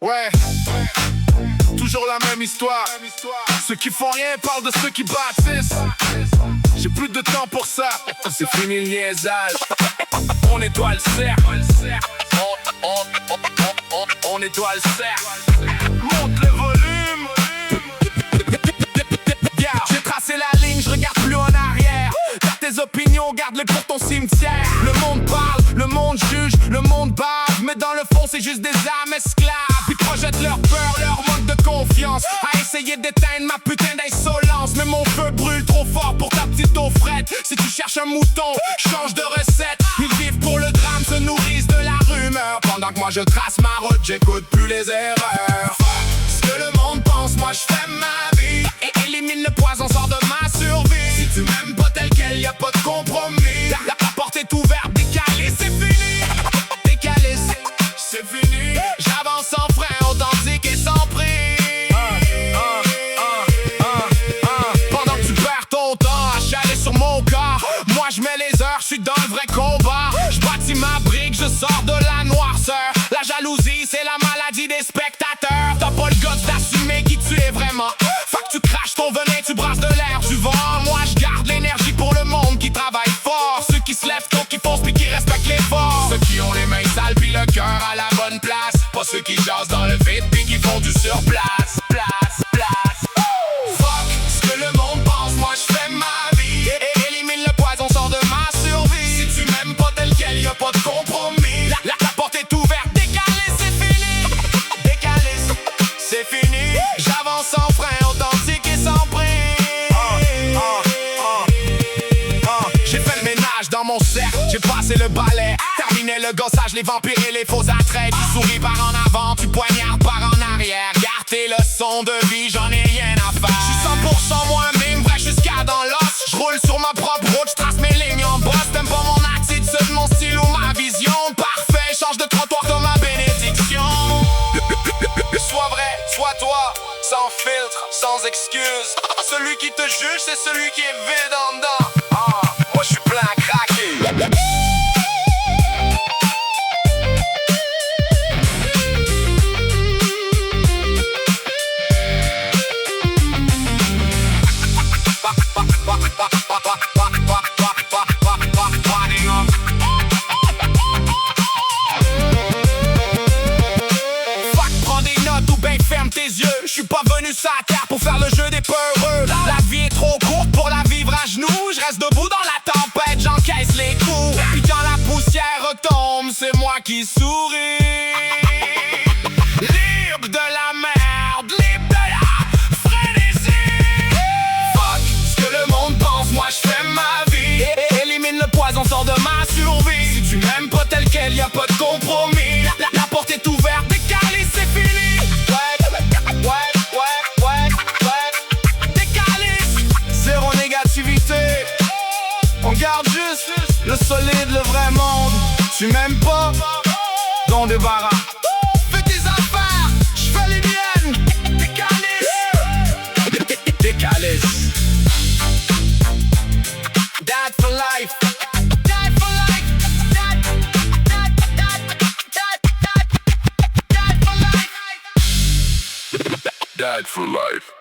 Ouais, toujours la même histoire. Ceux qui font rien parlent de ceux qui bâtissent. J'ai plus de temps pour ça, c'est fini le niaisage. On nettoie le cercle. On nettoie le cercle. Monte le volume. J'ai tracé la ligne, je regarde plus en arrière. Garde tes opinions, garde-les pour ton cimetière. Le monde parle, le monde juge, le monde bave, mais dans le fond c'est juste des âmes esclaves. Ils projettent leur peur, leur manque de confiance, à essayer d'éteindre ma putain d'insolence. Mais mon feu brûle trop fort pour ta petite eau frette. Si tu cherches un mouton, change de recette. Ils vivent pour le drame, se nourrissent de la rumeur. Pendant que moi je trace ma route, j'écoute plus les erreurs. Ce que le monde pense, moi je fais ma vie. Et élimine le poison, sort de ma survie. Si tu m'aimes pas tel quel, y'a pas de compromis. La porte est ouverte, décalé, c'est fini. Décalé, c'est fini. J'avance sans frein, authentique et sans prix. Pendant que tu perds ton temps à chialer sur mon corps, moi je mets les heures, je suis dans le vrai combat. Je bâtis ma brique, je sors de la noirceur. La jalousie, c'est la maladie des spectateurs. T'as pas le gosse d'assumer qui tu es vraiment. Fait que tu craches ton venin, tu brasses de l'air du vent. Moi je garde l'énergie pour le monde qui travaille fort. Ceux qui se lèvent tôt, qui foncent puis qui respectent l'effort. Ceux qui ont les mains sales puis le cœur à la bonne place. Pas ceux qui jasent dans le vide puis qui font du surplace. Fuck ce que le monde pense, moi je fais ma vie. Et élimine le poison, sort de ma survie. Si tu m'aimes pas tel quel, y'a pas de compromis. La porte est ouverte, décalé, c'est fini. Décalé, c'est fini. J'avance sans frein, authentique et sans prix. J'ai fait le ménage dans mon cercle, j'ai passé le balai. Terminé le gossage, les vampires et les faux attraits. Tu souris par en avant, tu poignardes par en arrière. Garde tes leçons de vie, j'en ai rien à faire. J'suis 100% moi-même, vrai jusqu'à dans l'os. J'roule sur ma propre route, j'trace mes lignes en boss. T'aimes pas mon attitude, mon style ou ma vision. Parfait, change de trottoir comme ma bénédiction. Sois vrai, sois toi, sans filtre, sans excuse. Celui qui te juge, c'est celui qui est vide en dedans. Moi j'suis plein à craquer. Je suis pas venu sur la terre pour faire le jeu des peureux. La vie est trop courte pour la vivre à genoux. Je reste debout dans la tempête, j'encaisse les coups. Puis quand la poussière retombe, c'est moi qui souris. Libre de la merde, libre de la frénésie. Fuck ce que le monde pense, moi je fais ma vie. Et élimine le poison, sort de ma survie. Si tu m'aimes pas tel quel, y'a pas de compromis. La porte est ouverte, décalé, c'est fini. On garde juste le solide, le vrai monde. Tu m'aimes pas, donc débarras. Fais tes affaires, j'fais les miennes. Décalisse. Dad for life. Dad for life. Dad for life. Dad for life.